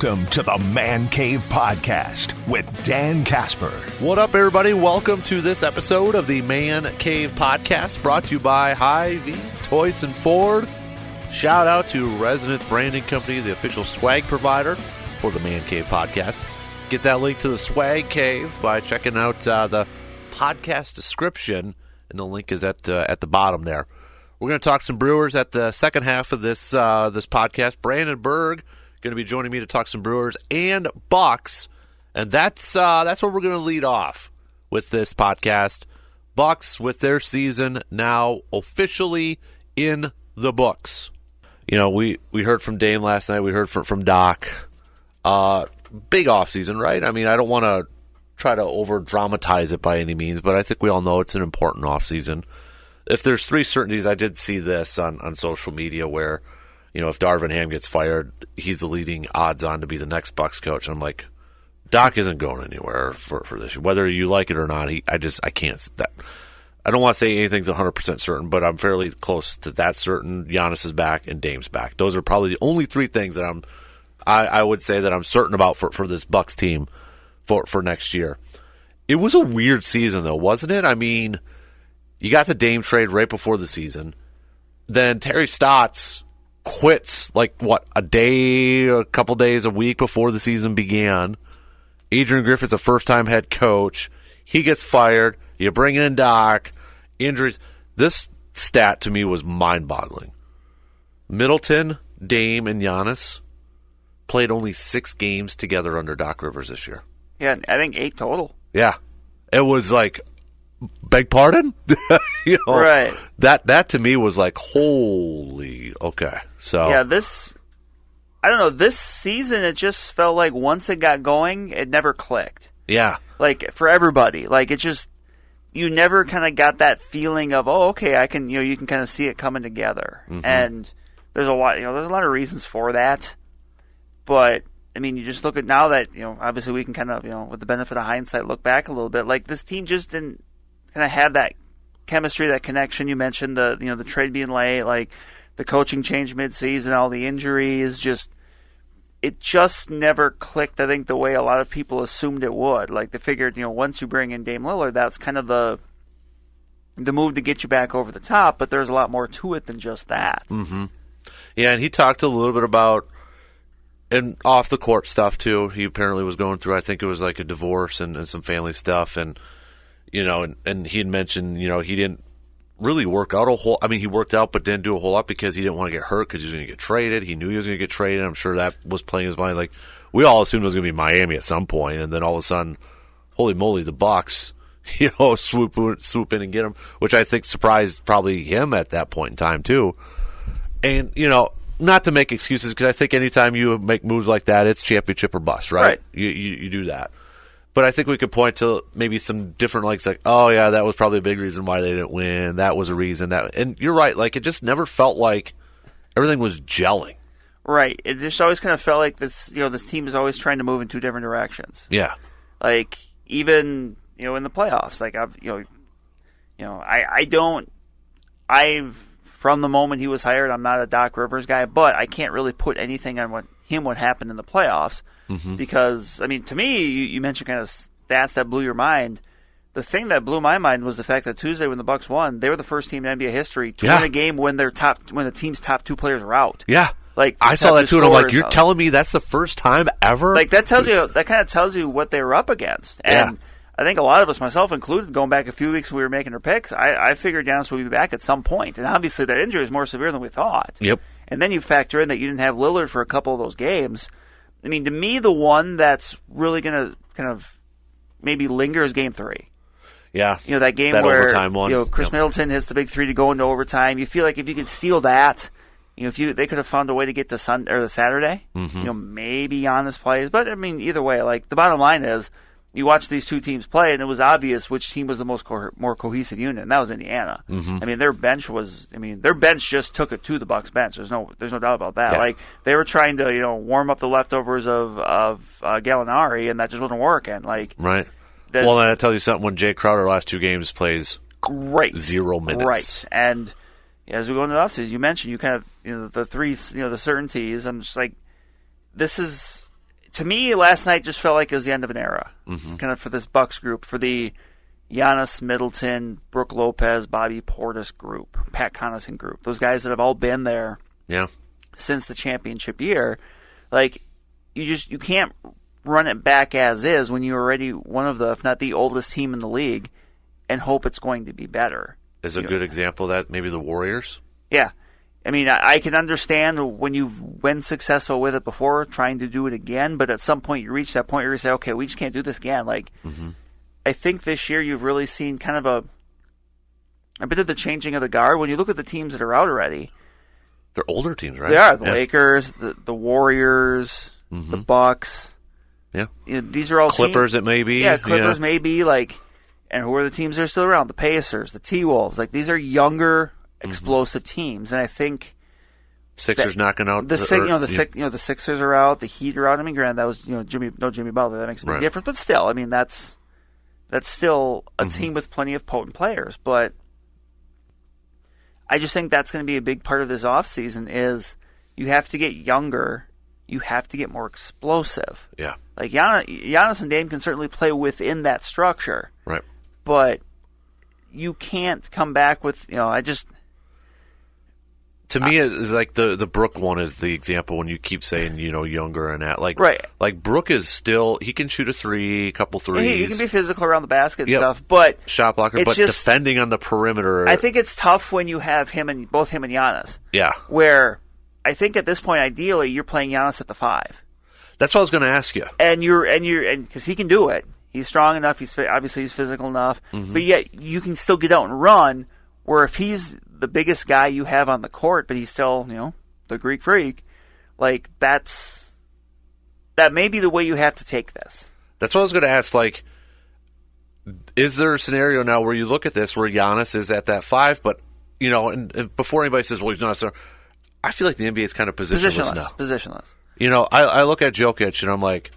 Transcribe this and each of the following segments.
Welcome to the Man Cave Podcast with Dan Casper. What up, everybody? Welcome to this episode of the Man Cave Podcast, brought to you by Hy-Vee, Toys, and Ford. Shout out to Resonance Branding Company, the official swag provider for the Man Cave Podcast. Get that link to the Swag Cave by checking out the podcast description, and the link is at the bottom there. We're going to talk some Brewers at the second half of this podcast. Brandon Berg going to be joining me to talk some Brewers and Bucks, and that's where we're going to lead off with this podcast. Bucks with their season now officially in the books. You know, we heard from Dame last night. We heard from Doc. Big offseason, right? I mean, I don't want to try to over-dramatize it by any means, but I think we all know it's an important offseason. If there's three certainties, I did see this on social media where, you know, if Darvin Ham gets fired, he's the leading odds-on to be the next Bucks coach. And I'm like, Doc isn't going anywhere for this. Whether you like it or not, I can't. I don't want to say anything's 100% certain, but I'm fairly close to that certain. Giannis is back and Dame's back. Those are probably the only three things that I would say that I'm certain about for this Bucks team for next year. It was a weird season, though, wasn't it? I mean, you got the Dame trade right before the season. Then Terry Stotts quits, a couple days, a week before the season began. Adrian Griffin's a first-time head coach. He gets fired. You bring in Doc. Injuries. This stat to me was mind-boggling. Middleton, Dame, and Giannis played only 6 games together under Doc Rivers this year. Yeah, I think 8 total. Yeah. It was like, beg pardon? You know, right. That to me was like, holy, okay. So yeah, I don't know, this season it just felt like once it got going, it never clicked. Yeah. Like for everybody. Like it just, you never kind of got that feeling of, oh, okay, you can kind of see it coming together. Mm-hmm. And there's a lot of reasons for that. But I mean, you just look at now that, obviously we can kind of, with the benefit of hindsight, look back a little bit. Like this team just didn't kind of have that chemistry, that connection. You mentioned the trade being late, like the coaching change mid-season, all the injuries, it just never clicked, I think, the way a lot of people assumed it would. Like they figured, once you bring in Dame Lillard, that's kind of the move to get you back over the top, but there's a lot more to it than just that. Mm-hmm. Yeah, and he talked a little bit about, and off the court stuff too. He apparently was going through, I think it was like a divorce and some family stuff, and and he had mentioned, he didn't really work out a whole. I mean, he worked out, but didn't do a whole lot because he didn't want to get hurt because he was going to get traded. He knew he was going to get traded. I'm sure that was playing his mind. Like we all assumed it was going to be Miami at some point, and then all of a sudden, holy moly, the Bucks, swoop in and get him, which I think surprised probably him at that point in time too. And not to make excuses, because I think anytime you make moves like that, it's championship or bust, right? You do that. But I think we could point to maybe some different, like, oh, yeah, that was probably a big reason why they didn't win. That was a reason. And you're right. Like, it just never felt like everything was gelling. Right. It just always kind of felt like this, this team is always trying to move in 2 different directions. Yeah. Like, even, in the playoffs. Like, from the moment he was hired, I'm not a Doc Rivers guy, but I can't really put anything on what happened in the playoffs. Mm-hmm. Because, I mean, to me, you mentioned kind of stats that blew your mind. The thing that blew my mind was the fact that Tuesday when the Bucks won, they were the first team in NBA history to win a game when the team's top 2 players were out. Yeah. Like I saw that too, and I'm like, you're telling me that's the first time ever? Like that kind of tells you what they were up against. And I think a lot of us, myself included, going back a few weeks when we were making our picks, I figured Giannis would be back at some point. And obviously that injury is more severe than we thought. Yep. And then you factor in that you didn't have Lillard for a couple of those games. I mean, to me, the one that's really going to kind of maybe linger is Game 3. Yeah. That game where overtime one. Chris Middleton hits the big 3 to go into overtime. You feel like if you could steal that, they could have found a way to get to the Saturday. Mm-hmm. Maybe Giannis plays, but I mean, either way, like the bottom line is, you watch these 2 teams play, and it was obvious which team was the more cohesive unit, and that was Indiana. Mm-hmm. I mean, their bench just took it to the Bucks bench. There's no doubt about that. Yeah. Like they were trying to warm up the leftovers of Gallinari, and that just wasn't working. Like right. Well, then I tell you something. When Jay Crowder last 2 games plays 0 minutes, right, and as we go into the offseason, you mentioned you kind of the three the certainties. I'm just like, this is to me, last night just felt like it was the end of an era, kind of for this Bucks group, for the Giannis, Middleton, Brook Lopez, Bobby Portis group, Pat Connaughton group. Those guys that have all been there since the championship year. Like, you can't run it back as is when you're already one of the, if not the oldest team in the league, and hope it's going to be better. Is a good example of that maybe the Warriors? Yeah. I mean, I can understand when you've been successful with it before, trying to do it again, but at some point you reach that point where you say, okay, we just can't do this again. Like, I think this year you've really seen kind of a bit of the changing of the guard. When you look at the teams that are out already, they're older teams, right? They are. The Lakers, the Warriors, the Bucks. Yeah. You know, these are all Clippers, teams, it may be. Yeah, Clippers may be. Like, and who are the teams that are still around? The Pacers, the T-Wolves. Like, these are younger, explosive teams, and I think Sixers knocking out the Sixers are out, the Heat are out. I mean, granted, that was Jimmy Butler. That makes a big difference, but still, I mean, that's still a team with plenty of potent players. But I just think that's going to be a big part of this offseason is you have to get younger, you have to get more explosive. Yeah, like Giannis and Dame can certainly play within that structure, right? But you can't come back with To me, it's like the Brook one is the example when you keep saying, younger and that. Like, right. Like Brook is still, he can shoot a couple threes. He can be physical around the basket and stuff, but shot blocker, but just defending on the perimeter. I think it's tough when you have both him and Giannis. Yeah. Where I think at this point, ideally, you're playing Giannis at the 5. That's what I was going to ask you. And because he can do it. He's strong enough. He's physical enough. But yet you can still get out and run. Where if he's the biggest guy you have on the court, but he's still, the Greek freak, like that may be the way you have to take this. That's what I was going to ask. Like, is there a scenario now where you look at this where Giannis is at that 5, but and before anybody says, well, he's not there, I feel like the NBA is kind of positionless now. Positionless. I look at Jokic and I'm like,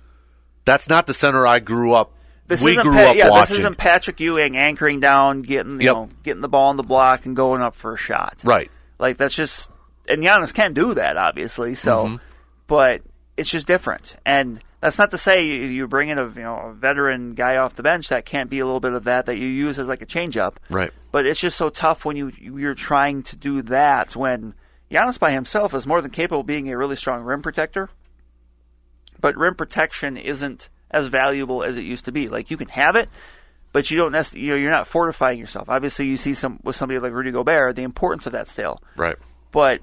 that's not the center I grew up. This watching. This isn't Patrick Ewing anchoring down, getting the ball on the block and going up for a shot. Right. Like that's just, and Giannis can do that, obviously. So, but it's just different. And that's not to say you bring in a veteran guy off the bench that can't be a little bit of that you use as like a changeup. Right. But it's just so tough when you're trying to do that when Giannis by himself is more than capable of being a really strong rim protector. But rim protection isn't as valuable as it used to be. Like you can have it, but you don't necessarily, you're not fortifying yourself. Obviously, you see with somebody like Rudy Gobert, the importance of that still. Right. But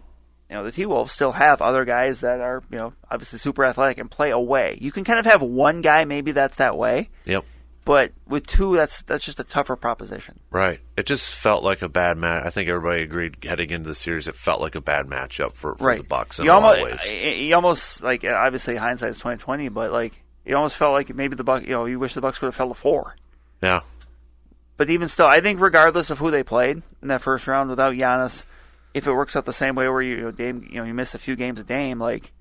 the T-Wolves still have other guys that are obviously super athletic and play away. You can kind of have one guy maybe that's that way. Yep. But with two, that's just a tougher proposition. Right. It just felt like a bad match. I think everybody agreed heading into the series. It felt like a bad matchup for the Bucks in a lot of ways. You almost like obviously hindsight is 20/20, but like. It almost felt like maybe the Bucks. You wish the Bucks would have fell to 4. Yeah. But even still, I think regardless of who they played in that first round, without Giannis, if it works out the same way where Dame, you miss a few games of Dame, like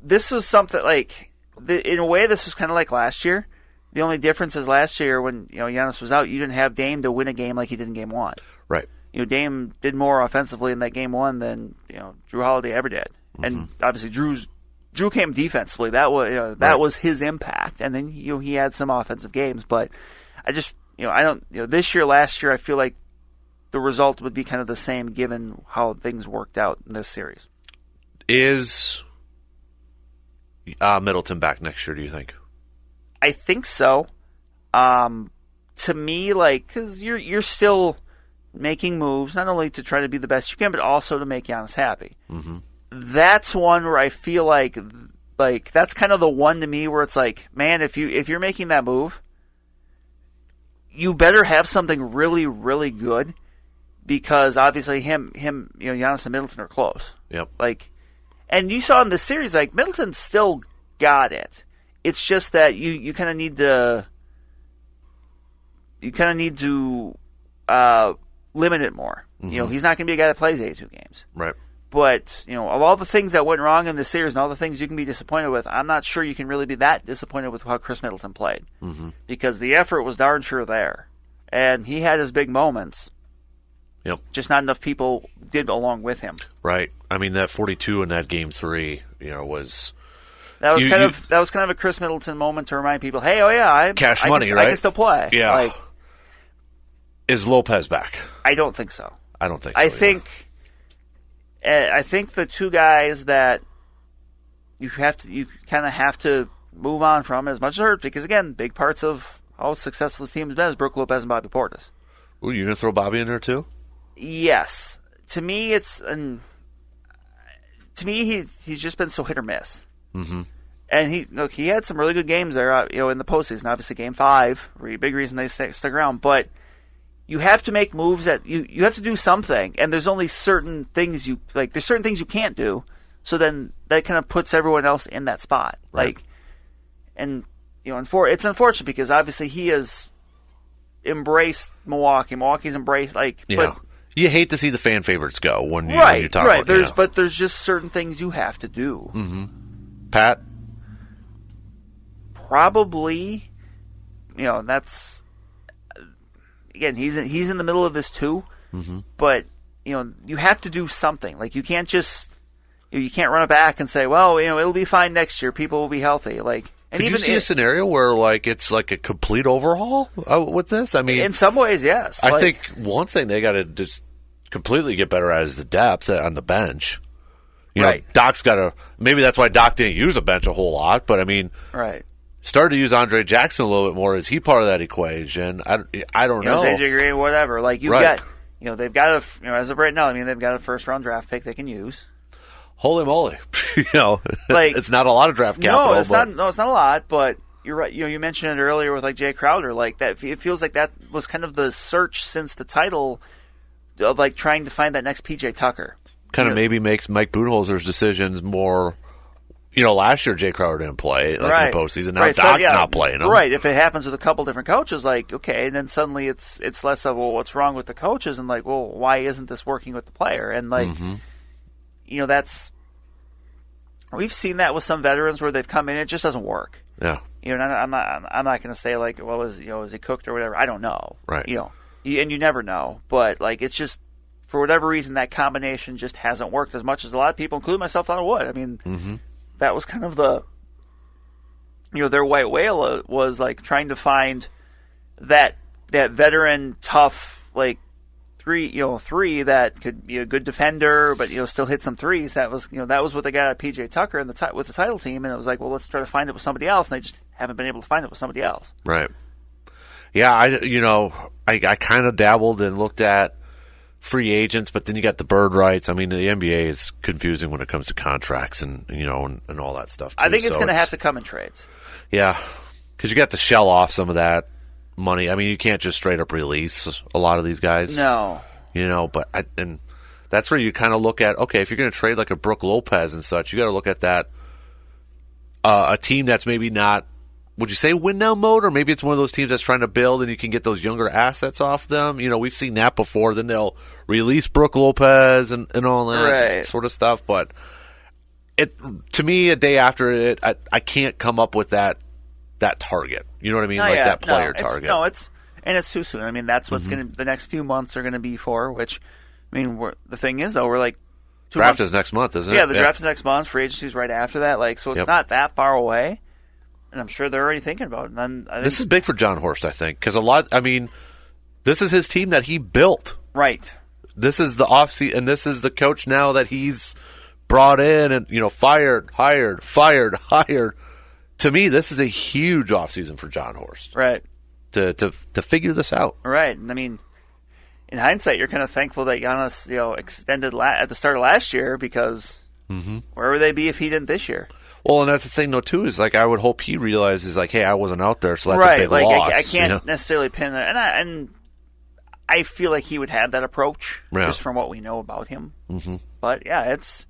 this was something like in a way this was kind of like last year. The only difference is last year when Giannis was out, you didn't have Dame to win a game like he did in Game 1. Right. Dame did more offensively in that Game 1 than Drew Holiday ever did, and obviously Drew came defensively. That was his impact, and then he had some offensive games. But I just I don't this year, last year, I feel like the result would be kind of the same given how things worked out in this series. Is Middleton back next year? Do you think? I think so. To me, because you're still making moves not only to try to be the best you can, but also to make Giannis happy. Mm-hmm. That's one where I feel like that's kind of the one to me where it's like, man, if you're making that move, you better have something really, really good because obviously Giannis and Middleton are close. Yep. And you saw in this series, Middleton still got it. It's just that you kind of need to limit it more. Mm-hmm. He's not going to be a guy that plays 82 games. Right. But, of all the things that went wrong in this series and all the things you can be disappointed with, I'm not sure you can really be that disappointed with how Chris Middleton played. Mm-hmm. Because the effort was darn sure there. And he had his big moments. Yep. Just not enough people did along with him. Right. I mean, that 42 in that Game 3, was... That was kind of a Chris Middleton moment to remind people, hey, I can still play. Yeah. Like, is Lopez back? I don't think so. I don't think so. I think the two guys that you kind of have to move on from as much as it hurts, because again, big parts of how successful this team has been is Brook Lopez and Bobby Portis. Ooh, you gonna throw Bobby in there too? Yes. To me, he's just been so hit or miss. Mm-hmm. And he had some really good games there, in the postseason. Obviously, Game 5, big reason they stick around. But you have to make moves that you have to do something, and there's only certain things there's certain things you can't do. So then that kind of puts everyone else in that spot. Right. It's unfortunate because obviously he has embraced Milwaukee. Milwaukee's embraced but you hate to see the fan favorites go when you talk right. about But there's just certain things you have to do. Mm-hmm. Pat? Probably, that's again. He's in the middle of this too. Mm-hmm. But you have to do something. Like you can't just you can't run it back and say, well, it'll be fine next year. People will be healthy. Could you see a scenario where it's like a complete overhaul with this? I mean, in some ways, yes. I think one thing they got to just completely get better at is the depth on the bench. Right. Doc's got to. Maybe that's why Doc didn't use a bench a whole lot. But I mean, right. Started to use Andre Jackson a little bit more. Is he part of that equation? I don't know. AJ Green, whatever. Got, they've got as of right now. I mean, they've got a first-round draft pick they can use. Holy moly! It's not a lot of draft capital. No, it's not a lot. But you're right. You mentioned it earlier with Jay Crowder. That it feels like that was kind of the search since the title of trying to find that next PJ Tucker. Kind of maybe makes Mike Budenholzer's decisions more. Last year Jay Crowder didn't play in the postseason. Now Doc's not playing him. Right. If it happens with a couple different coaches, okay, and then suddenly it's less of what's wrong with the coaches and why isn't this working with the player? And that's we've seen that with some veterans where they've come in, it just doesn't work. Yeah. I'm not going to say was he cooked or whatever. I don't know. Right. And you never know, but it's just for whatever reason that combination just hasn't worked as much as a lot of people, including myself, thought it would. I mean. Mm-hmm. That was kind of the, their white whale was trying to find that veteran tough three that could be a good defender but still hit some threes. That was what they got at PJ Tucker with the title team, and it was let's try to find it with somebody else, and they just haven't been able to find it with somebody else. Right. Yeah, I kind of dabbled and looked at free agents, but then you got the bird rights. I mean, the NBA is confusing when it comes to contracts and and all that stuff too. I think it's going to have to come in trades. Yeah, because you got to shell off some of that money. I mean, you can't just straight up release a lot of these guys. No. And that's where you kind of look at, okay, if you're going to trade like a Brook Lopez and such, you got to look at that a team that's maybe not. Would you say win now mode, or maybe it's one of those teams that's trying to build and you can get those younger assets off them? We've seen that before. Then they'll release Brook Lopez and all that sort of stuff. But to me, a day after it, I can't come up with that target. You know what I mean? That player target. It's too soon. I mean, that's what's going to the next few months are going to be for. Which, I mean, the thing is though, we're draft is next month, isn't it? Yeah, the draft is next month. Free agency's right after that. So it's not that far away. And I'm sure they're already thinking about it. And then this is big for John Horst, I think, because this is his team that he built. Right. This is the offseason, and this is the coach now that he's brought in and fired, hired. To me, this is a huge offseason for John Horst. Right. To figure this out. Right. And I mean, in hindsight, you're kind of thankful that Giannis extended at the start of last year because where would they be if he didn't this year? Well, and that's the thing, though, too, is I would hope he realizes, hey, I wasn't out there, so that's a big loss. I can't necessarily pin that. And I feel like he would have that approach just from what we know about him. Mm-hmm. But, yeah, it's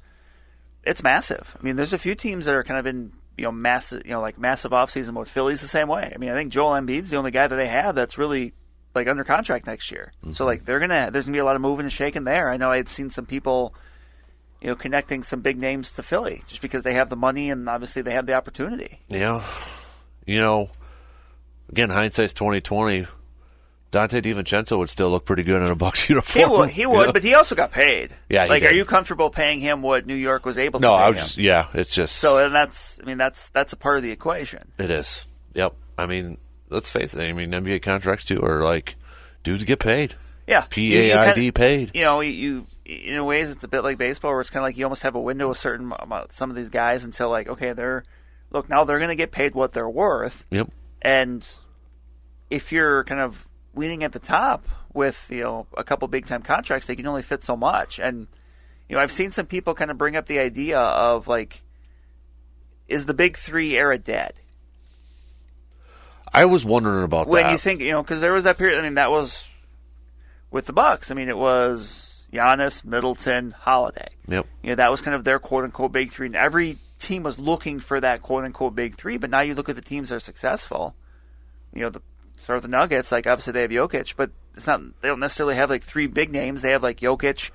massive. I mean, there's a few teams that are kind of in, massive, massive offseason mode. Philly's the same way. I mean, I think Joel Embiid's the only guy that they have that's really, under contract next year. Mm-hmm. So, there's going to be a lot of moving and shaking there. I know I had seen some people connecting some big names to Philly just because they have the money and obviously they have the opportunity. Yeah. Again, hindsight's 20/20. Dante DiVincenzo would still look pretty good in a Bucks uniform. He would, but he also got paid. Yeah, like, are you comfortable paying him what New York was able to pay him? No, it's just so, and that's a part of the equation. It is. Yep. I mean, let's face it. I mean, NBA contracts too are like dudes get paid. Yeah, PAID paid. You in ways it's a bit like baseball, where it's kind of like you almost have a window of some of these guys until like, okay, now they're going to get paid what they're worth. Yep. And if you're kind of leaning at the top with a couple big time contracts, they can only fit so much. And I've seen some people kind of bring up the idea of like, is the Big Three era dead? I was wondering about that. When you think, because there was that period. I mean, that was with the Bucks. I mean, it was Giannis, Middleton, Holiday. Yep. That was kind of their quote unquote Big Three, and every team was looking for that quote unquote Big Three. But now you look at the teams that are successful. Start with the Nuggets, like obviously they have Jokic, but it's not. They don't necessarily have like three big names. They have like Jokic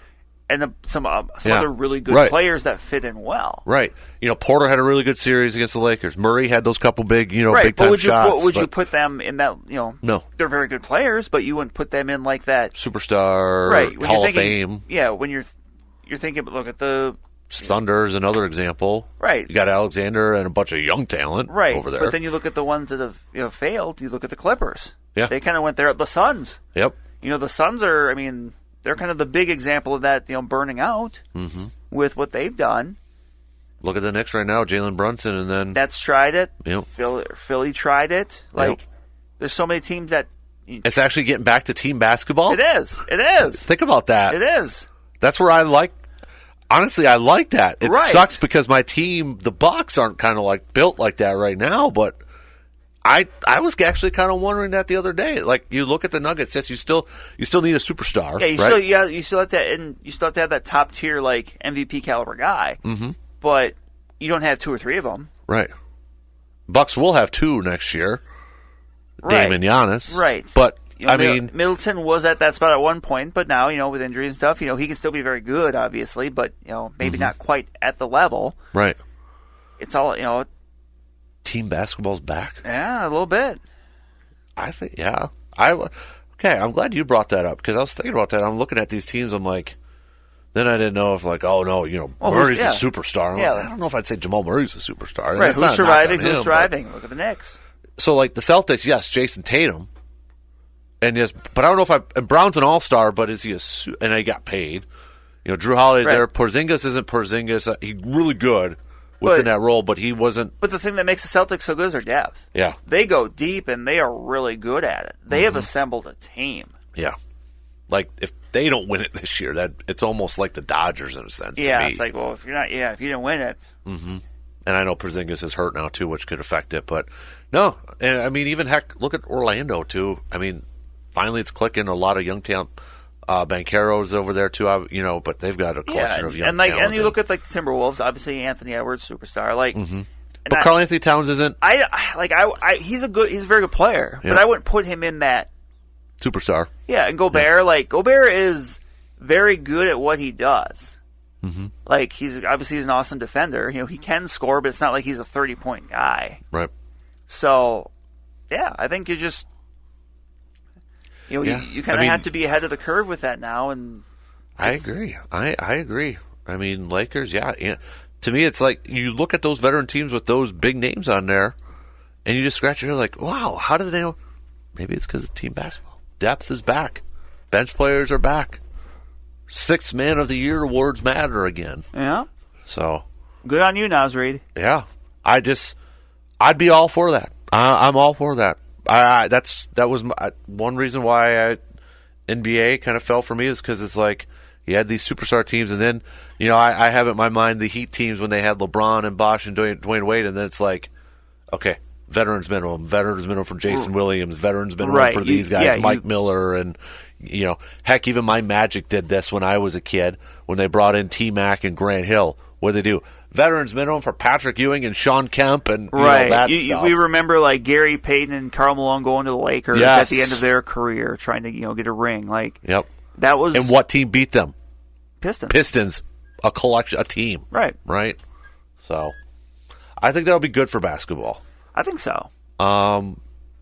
and some other really good players that fit in well. Right. Porter had a really good series against the Lakers. Murray had those couple big, big time shots. Would you put them in that? No, they're very good players, but you wouldn't put them in like that superstar, right? Hall of Fame. Yeah, when you're thinking, look at the Thunder is another example. Right. You got Alexander and a bunch of young talent over there. But then you look at the ones that have failed. You look at the Clippers. Yeah. They kind of went there. The Suns. Yep. The Suns are, they're kind of the big example of that, burning out with what they've done. Look at the Knicks right now, Jalen Brunson, and then... That's tried it. Yep. Philly tried it. There's so many teams that... It's actually getting back to team basketball? It is. Think about that. It is. That's where I like... Honestly, I like that. It right. sucks because my team, the Bucks, aren't kind of like built like that right now, but I was actually kind of wondering that the other day. Like, you look at the Nuggets, yes, you still need a superstar. Yeah, you still have to, and you still have to have that top tier like MVP caliber guy. Mm-hmm. But you don't have two or three of them. Right. Bucks will have two next year. Right. Dame and Giannis. Right. But Middleton was at that spot at one point, but now, with injuries and stuff, he can still be very good, obviously, but, maybe not quite at the level. Right. It's all, Team basketball's back? Yeah, a little bit. I think, yeah. Okay, I'm glad you brought that up, because I was thinking about that. I'm looking at these teams, I'm like, then I didn't know if, like, oh, no, Murray's a superstar. Like, I don't know if I'd say Jamal Murray's a superstar. Right, who's surviving, who's thriving? Look at the Knicks. So, like, the Celtics, yes, Jason Tatum. And yes, but I don't know if and Brown's an all-star, but is he and he got paid. Drew Holiday's there. Porzingis isn't Porzingis. He's really good within that role, but he wasn't. But the thing that makes the Celtics so good is their depth. Yeah. They go deep, and they are really good at it. They have assembled a team. Yeah. Like, if they don't win it this year, it's almost like the Dodgers in a sense to me. Yeah, it's like, well, if you didn't win it. Mm-hmm. And I know Porzingis is hurt now, too, which could affect it. But, no. And, even, heck, look at Orlando, too. Finally, it's clicking. A lot of young talent. Banchero's over there too, but they've got a collection of young talent. And you look at the Timberwolves. Obviously, Anthony Edwards, superstar. But Karl Anthony Towns isn't. He's a very good player, but I wouldn't put him in that superstar. Yeah, and Gobert, Gobert is very good at what he does. Mm-hmm. He's an awesome defender. He can score, but it's not like he's a 30-point guy. Right. So, yeah, I think you just. You kind of have to be ahead of the curve with that now, and I agree. I agree. Lakers, yeah. To me, it's like you look at those veteran teams with those big names on there, and you just scratch your head like, wow, how did they know? Maybe it's because of team basketball. Depth is back. Bench players are back. 6th Man of the Year awards matter again. Yeah. So good on you, Nasreed. Yeah. I'd be all for that. I'm all for that. That was one reason why NBA kind of fell for me is because it's like you had these superstar teams, and then I have in my mind the Heat teams when they had LeBron and Bosh and Dwayne Wade, and then it's like, okay, veterans minimum for Jason Williams, veterans minimum for these guys, Mike Miller, and heck, even my Magic did this when I was a kid when they brought in T-Mac and Grant Hill. What did they do? Veterans minimum for Patrick Ewing and Sean Kemp and that stuff. We remember Gary Payton and Karl Malone going to the Lakers at the end of their career trying to get a ring. Yep. That was. And what team beat them? Pistons. A team. Right. So, I think that'll be good for basketball. I think so.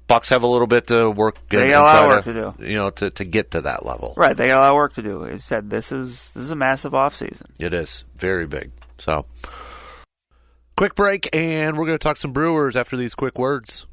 Bucks have a little bit to work. They got a lot of work to do. You know, to get to that level. Right, they got a lot of work to do. He said this is a massive offseason. It is very big. So, quick break, and we're going to talk some Brewers after these quick words.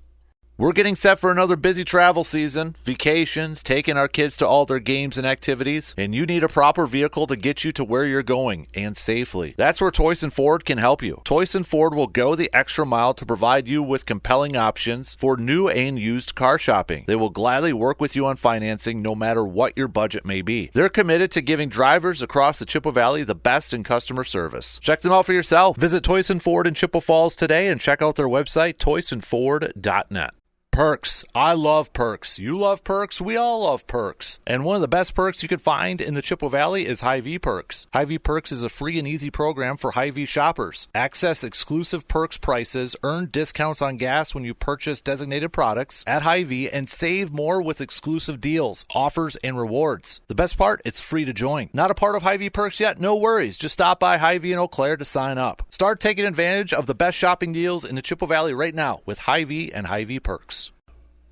We're getting set for another busy travel season, vacations, taking our kids to all their games and activities, and you need a proper vehicle to get you to where you're going, and safely. That's where Toyson Ford can help you. Toyson Ford will go the extra mile to provide you with compelling options for new and used car shopping. They will gladly work with you on financing no matter what your budget may be. They're committed to giving drivers across the Chippewa Valley the best in customer service. Check them out for yourself. Visit Toyson Ford in Chippewa Falls today and check out their website, toysonford.net. Perks. I love Perks. You love Perks. We all love Perks. And one of the best perks you can find in the Chippewa Valley is Hy-Vee Perks. Hy-Vee Perks is a free and easy program for Hy-Vee shoppers. Access exclusive Perks prices, earn discounts on gas when you purchase designated products at Hy-Vee, and save more with exclusive deals, offers, and rewards. The best part, it's free to join. Not a part of Hy-Vee Perks yet? No worries. Just stop by Hy-Vee in Eau Claire to sign up. Start taking advantage of the best shopping deals in the Chippewa Valley right now with Hy-Vee and Hy-Vee Perks.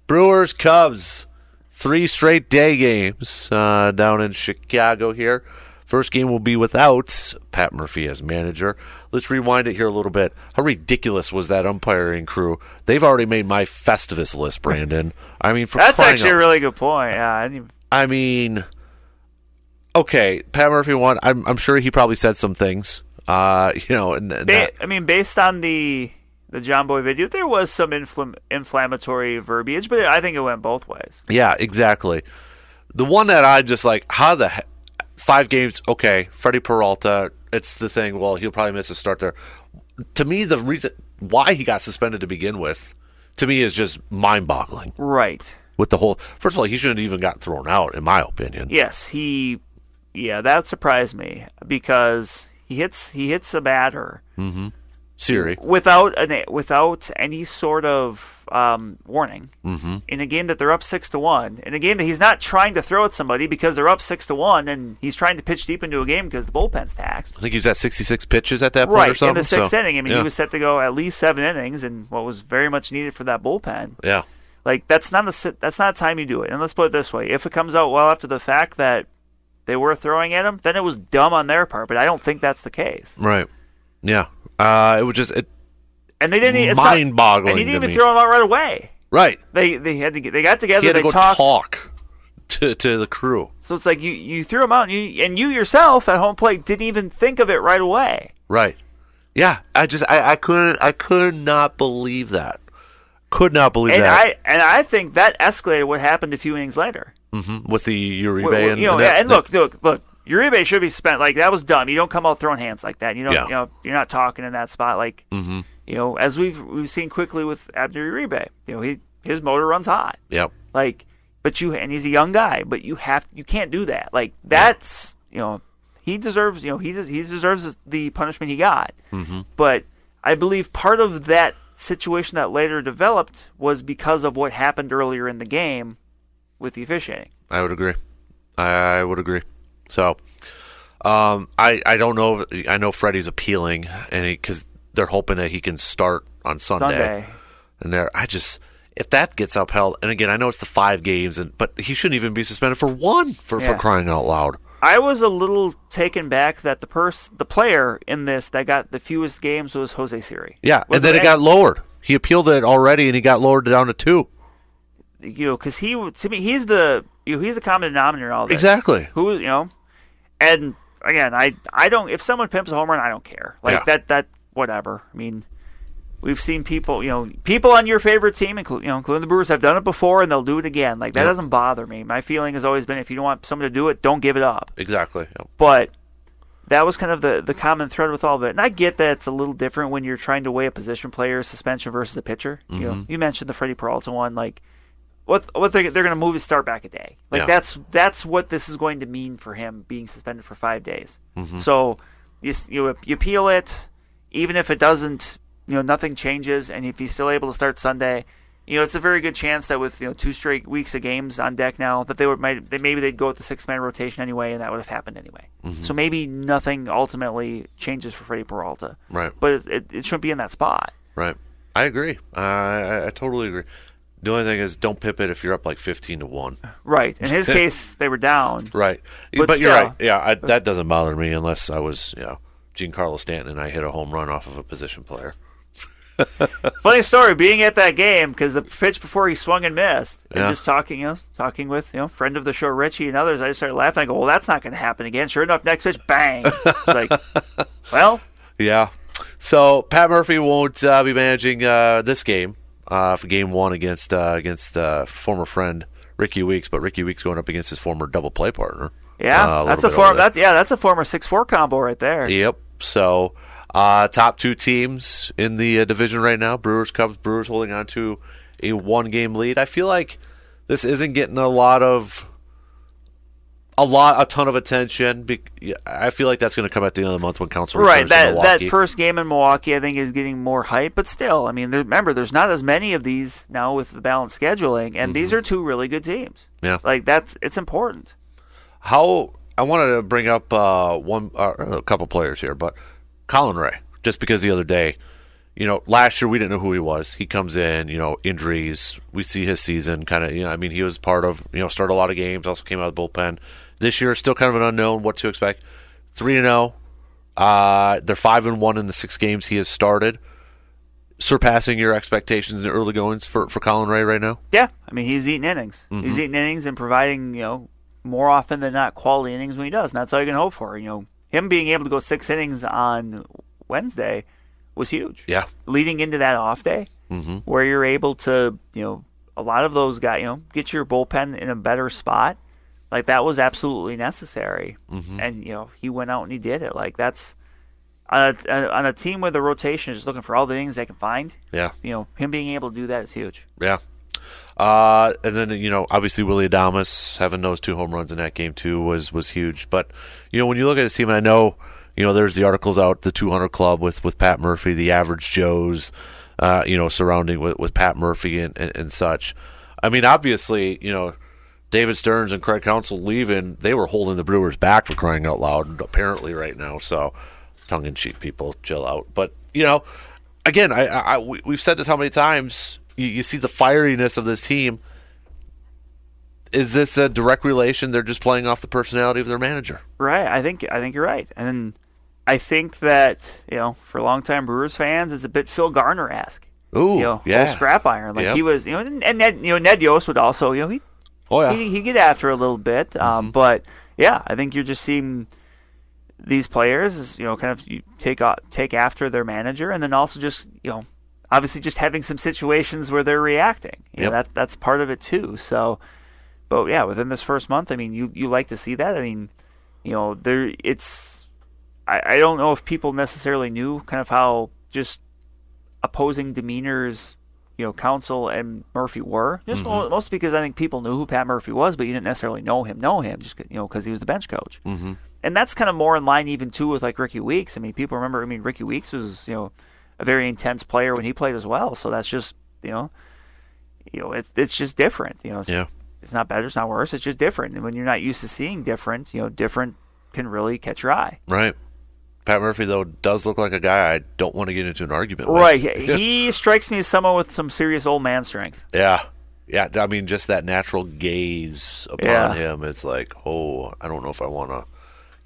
Brewers, Cubs, 3 straight day games down in Chicago here. First game will be without Pat Murphy as manager. Let's rewind it here a little bit. How ridiculous was that umpiring crew? They've already made my Festivus list, Brandon. I mean, that's actually a really good point. Yeah, I mean, okay, Pat Murphy won. I'm sure he probably said some things. I mean, based on the John Boy video, there was some inflammatory verbiage, but I think it went both ways. Yeah, exactly. The one that I'm just like, how the heck? 5 games, okay, Freddie Peralta, it's the thing, well, he'll probably miss a start there. To me, the reason why he got suspended to begin with, to me, is just mind-boggling. Right. With the whole, first of all, he shouldn't have even gotten thrown out, in my opinion. Yes, that surprised me, because he hits a batter. Mm-hmm. Siri. Without any sort of warning, mm-hmm. in a game that they're up 6-1, in a game that he's not trying to throw at somebody because they're up 6-1, and he's trying to pitch deep into a game because the bullpen's taxed. I think he was at 66 pitches at that point or something. Right, in the 6th inning. I mean, he was set to go at least 7 innings, and what was very much needed for that bullpen. Yeah. Like, that's not a time you do it. And let's put it this way. If it comes out well after the fact that they were throwing at him, then it was dumb on their part, but I don't think that's the case. Right. Yeah. It was just and they didn't mind-boggling. And he didn't even throw him out right away. Right. They got together. He had to go talk to the crew. So it's like you threw him out, and you yourself at home plate didn't even think of it right away. Right. Yeah. I could not believe that. Could not believe that. And I think that escalated what happened a few innings later. Mm-hmm. With the Uribe Look. Uribe should be spent. Like, that was dumb. You don't come out throwing hands like that. You're not talking in that spot. Like, mm-hmm. As we've seen quickly with Abner Uribe, his motor runs hot. Yep. Like, and he's a young guy, but you can't do that. Like, that's he deserves he deserves the punishment he got. Mm-hmm. But I believe part of that situation that later developed was because of what happened earlier in the game with the officiating. I would agree. So, I don't know. I know Freddie's appealing, and because they're hoping that he can start on Sunday. And if that gets upheld, and again, I know it's the 5 games, but he shouldn't even be suspended for 1 for crying out loud. I was a little taken back that the player in this that got the fewest games was Jose Siri. Yeah, and then it got lowered. He appealed it already, and he got lowered down to 2. Because to me, he's the common denominator in all this. Exactly. And again, I don't. If someone pimps a home run, I don't care. Like that whatever. I mean, we've seen people on your favorite team, including the Brewers, have done it before, and they'll do it again. Like, that doesn't bother me. My feeling has always been, if you don't want someone to do it, don't give it up. Exactly. Yep. But that was kind of the common thread with all of it. And I get that it's a little different when you're trying to weigh a position player suspension versus a pitcher. Mm-hmm. You mentioned the Freddie Peralta one, like. What they're going to move his start back a day. Like, that's what this is going to mean for him being suspended for 5 days. Mm-hmm. So you appeal it, even if it doesn't, nothing changes, and if he's still able to start Sunday, it's a very good chance that with 2 straight weeks of games on deck now that maybe they'd go with the 6-man rotation anyway, and that would have happened anyway. Mm-hmm. So maybe nothing ultimately changes for Freddie Peralta. Right. But it shouldn't be in that spot. Right. I agree. I totally agree. The only thing is, don't pip it if you're up like 15-1. Right. In his case, they were down. Right. But you're right. Yeah, that doesn't bother me unless I was, Giancarlo Stanton and I hit a home run off of a position player. Funny story, being at that game, because the pitch before he swung and missed, and just talking with, friend of the show, Richie, and others, I just started laughing. I go, well, that's not going to happen again. Sure enough, next pitch, bang. It's like, well. Yeah. So Pat Murphy won't be managing this game for Game 1 against former friend Ricky Weeks, but Ricky Weeks going up against his former double play partner. Yeah, that's a former 6-4 combo right there. Yep. So top two teams in the division right now, Brewers, Cubs. Brewers holding on to a 1-game lead. I feel like this isn't getting a ton of attention. I feel like that's going to come at the end of the month when Counsell returns to Milwaukee. That first game in Milwaukee, I think, is getting more hype. But still, I mean, remember, there's not as many of these now with the balanced scheduling, and these are two really good teams. Yeah, it's important. I wanted to bring up a couple players here, but Colin Ray, just because the other day, last year we didn't know who he was. He comes in, injuries. We see his season kind of, he was part of, started a lot of games, also came out of the bullpen. This year, still kind of an unknown what to expect. 3-0. They're 5-1 in the 6 games he has started. Surpassing your expectations in the early goings for Colin Ray right now? Yeah. I mean, he's eating innings. He's eating innings and providing, more often than not quality innings when he does. And that's all you can hope for. Him being able to go 6 innings on Wednesday was huge. Yeah. Leading into that off day, where you're able to, a lot of those guys, get your bullpen in a better spot. Like, that was absolutely necessary. And, he went out and he did it. Like, that's on a team where the rotation is just looking for all the innings they can find. Yeah. Him being able to do that is huge. Yeah. And then, obviously Willie Adames having those 2 home runs in that game too was huge. But, when you look at his team, I know, there's the articles out, the 200 Club with Pat Murphy, the average Joes, surrounding with Pat Murphy and such. I mean, obviously, David Stearns and Craig Counsell leaving, they were holding the Brewers back, for crying out loud, apparently right now. So, tongue-in-cheek, people, chill out. But, again, we've said this how many times. You see the fieriness of this team. Is this a direct relation? They're just playing off the personality of their manager. Right. I think you're right. And I think that, for longtime Brewers fans, it's a bit Phil Garner-esque. Ooh, yeah. Scrap iron. Like, he was, and Ned Yost would also, he'd get after a little bit. But, yeah, I think you're just seeing these players, kind of take after their manager, and then also just, obviously just having some situations where they're reacting. That's part of it too. So, but yeah, within this first month, I mean, you like to see that. I mean, I don't know if people necessarily knew kind of how just opposing demeanors, Counsell and Murphy were. Just mostly because I think people knew who Pat Murphy was, but you didn't necessarily know him just because he was the bench coach. And that's kind of more in line even too with like Ricky Weeks. I mean, people remember. I mean, Ricky Weeks was a very intense player when he played as well. So that's just it's just different. Yeah. It's not better, it's not worse. It's just different. And when you're not used to seeing different, different can really catch your eye. Right. Pat Murphy, though, does look like a guy I don't want to get into an argument with. Right. He strikes me as someone with some serious old man strength. Yeah. Yeah. I mean, just that natural gaze upon him. It's like, I don't know if I want to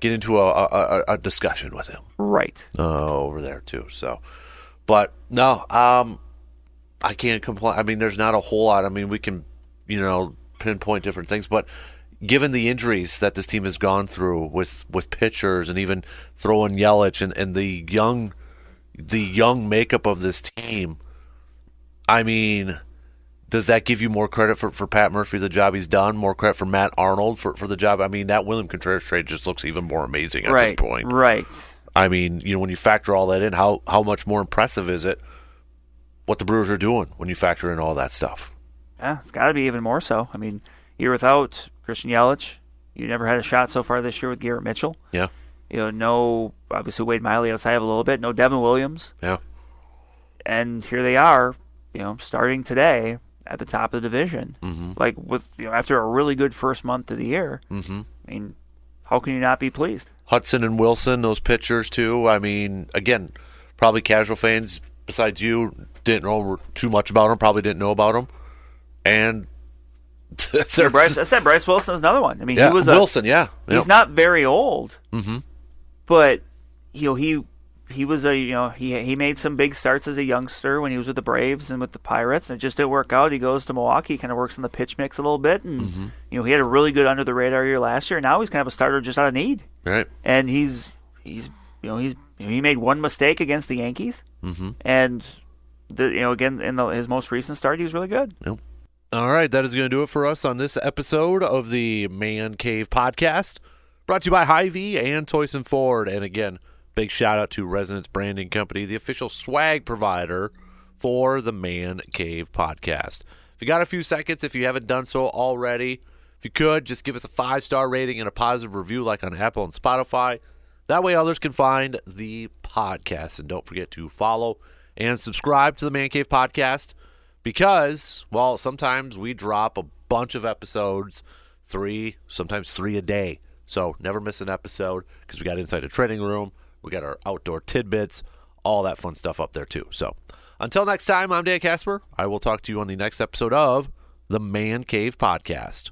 get into a discussion with him. Right. Over there, too. So, but no, I can't complain. I mean, there's not a whole lot. I mean, we can, pinpoint different things, but given the injuries that this team has gone through with pitchers and even throwing Yelich and the young makeup of this team, I mean, does that give you more credit for Pat Murphy, the job he's done, more credit for Matt Arnold for the job? I mean, that William Contreras trade just looks even more amazing at this point. Right. I mean, when you factor all that in, how much more impressive is it what the Brewers are doing when you factor in all that stuff? Yeah, it's got to be even more so. I mean, you're without Christian Yelich. You never had a shot so far this year with Garrett Mitchell. Yeah. No, obviously Wade Miley outside of a little bit. No Devin Williams. Yeah. And here they are, starting today at the top of the division. Like with after a really good first month of the year. I mean, how can you not be pleased? Hudson and Wilson, those pitchers too. I mean, again, probably casual fans besides you didn't know too much about them. Probably didn't know about them. And I said Bryce Wilson's another one. I mean, he was Wilson. Yeah, he's not very old, mm-hmm. but he was he made some big starts as a youngster when he was with the Braves and with the Pirates, and it just didn't work out. He goes to Milwaukee, kind of works in the pitch mix a little bit, and mm-hmm. He had a really good under the radar year last year. And now he's kind of a starter just out of need, right? And he made one mistake against the Yankees, mm-hmm. and again in his most recent start, he was really good. Yep. All right, that is going to do it for us on this episode of the Man Cave Podcast, brought to you by Hy-Vee and Toys and Ford. And again, big shout out to Resonance Branding Company, the official swag provider for the Man Cave Podcast. If you got a few seconds, if you haven't done so already, if you could, just give us a 5-star rating and a positive review like on Apple and Spotify. That way others can find the podcast. And don't forget to follow and subscribe to the Man Cave Podcast because, well, sometimes we drop a bunch of episodes, sometimes three a day. So never miss an episode because we got Inside the Training Room. We got our outdoor tidbits, all that fun stuff up there too. So until next time, I'm Dan Casper. I will talk to you on the next episode of the Man Cave Podcast.